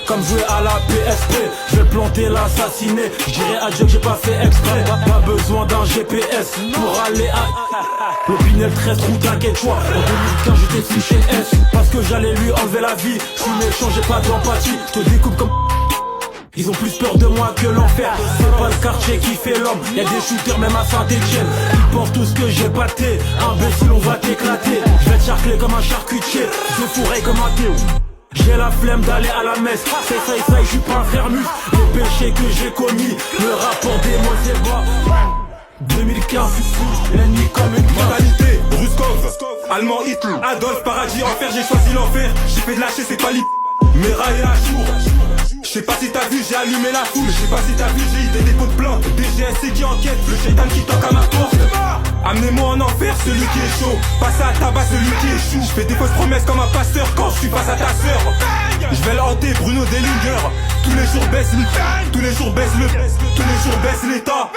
comme jouer à la PSP. Je vais planter l'assassiner, je dirais à Dieu que j'ai pas fait exprès. Pas besoin d'un GPS pour aller à l'Opinel 13 trou, t'inquiète-toi. En 2015 j'étais fiché S parce que j'allais lui enlever la vie. Je suis méchant, j'ai pas d'empathie, je te découpe comme... Ils ont plus peur de moi que l'enfer. C'est pas le quartier qui fait l'homme. Y'a des shooters même à Saint-Etienne. Ils pensent tout ce que j'ai pâté. Imbécile, on va t'éclater. Je vais te charcler comme un charcutier. Je fourrai comme un théo. J'ai la flemme d'aller à la messe. C'est ça, je suis pas un frère mus. Les péchés que j'ai commis me rapportent des mots, c'est bas. 2015, l'ennemi comme une mentalité, Ruskov, Allemand Hitler, Adolphe, paradis, enfer, j'ai choisi l'enfer. J'ai fait de lâcher, c'est pas l'hip. Mera et la jour. Je sais pas si t'as vu, j'ai allumé la foule. Je sais pas si t'as vu, j'ai idée des pots de plainte. DGSC qui enquête, le shaitan qui toque à ma porte. Amenez-moi en enfer, celui qui est chaud. Passe à tabac, celui qui échoue. Je fais des fausses promesses comme un pasteur quand je suis face à ta sœur. Je vais le hanter, Bruno Dellinger. Tous les jours baisse le, tous les jours baisse le, tous les jours baisse l'état.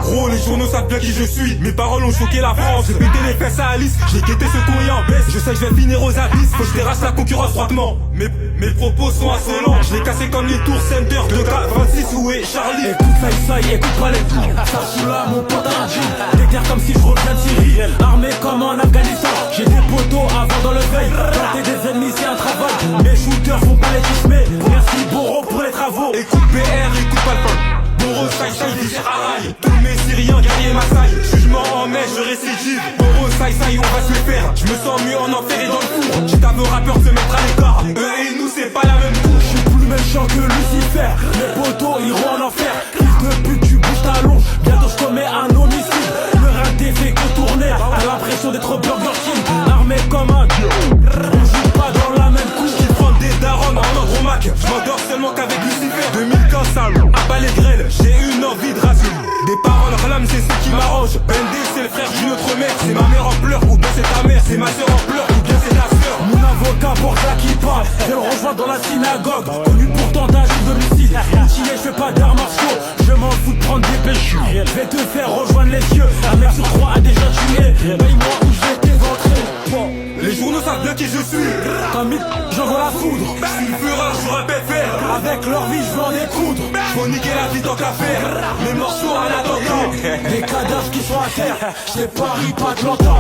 Gros, les journaux savent bien qui je suis. Mes paroles ont choqué la France. J'ai pété les fesses à Alice, j'ai guetté ce qu'on y en baisse. Je sais que je vais finir aux abysses. Faut que je terrasse la concurrence froidement. Mes propos sont insolents. Je l'ai cassé comme les tours Center de K26 où est Charlie. Écoute ça, écoute pas les coups. Ça sous là, mon pote à un jean. Déterre comme si je reviens de Syrie. Armé comme en Afghanistan. J'ai des poteaux avant dans le veille. Planter des ennemis c'est un travail. Mes shooters font pas les tismés. Merci Boro pour les travaux. Écoute BR, écoute pas le punk. Boro, Saï, désir Araï. Tous mes Syriens gagnent ma saille. Jugement en mai, je récidive. Boro, Saï, on va se le faire. Je me sens mieux en enfer et dans le four. J'ai à vos rappeurs de se mettre à l'écart. Eux et nous, c'est pas la même couche. Je suis plus méchant que Lucifer. Mes poteaux iront en enfer. Fils de pute, tu bouges ta longe. Bientôt je commets un homicide. Le raté fait que tourner. A l'impression d'être Burger King. Armé comme un dieu. On joue pas dans la même couche. Ils prennent des darons en andromaque. Je m'endors seulement qu'avec Lucifer. 2015 sale, à bas les grêles. J'ai une envie de racer. Des paroles relâmes, c'est ce qui m'arrange. ND, c'est le frère d'une autre mère. C'est ma mère en pleurs ou bien c'est ta mère. C'est ma soeur en pleurs ou bien c'est ta soeur. Mon avocat porte la kippa. Je le rejoins dans la synagogue. Connu pour tentative d'homicide. Outillé, je fais pas d'arts martiaux. Je m'en fous de prendre des péchus. Je vais te faire rejoindre les cieux. Un mec sur trois a déjà tué. Paye-moi ou je vais t'éventrer. Les journaux savent bien qui je suis. Comme il, j'envoie la foudre. Je suis le fureur, je répète faire. Avec leur vie, je veux en découdre. Faut niquer la vie tant qu'à faire. Mes morceaux à l'attentat. Des cadavres qui sont à terre. C'est Paris, pas Atlanta.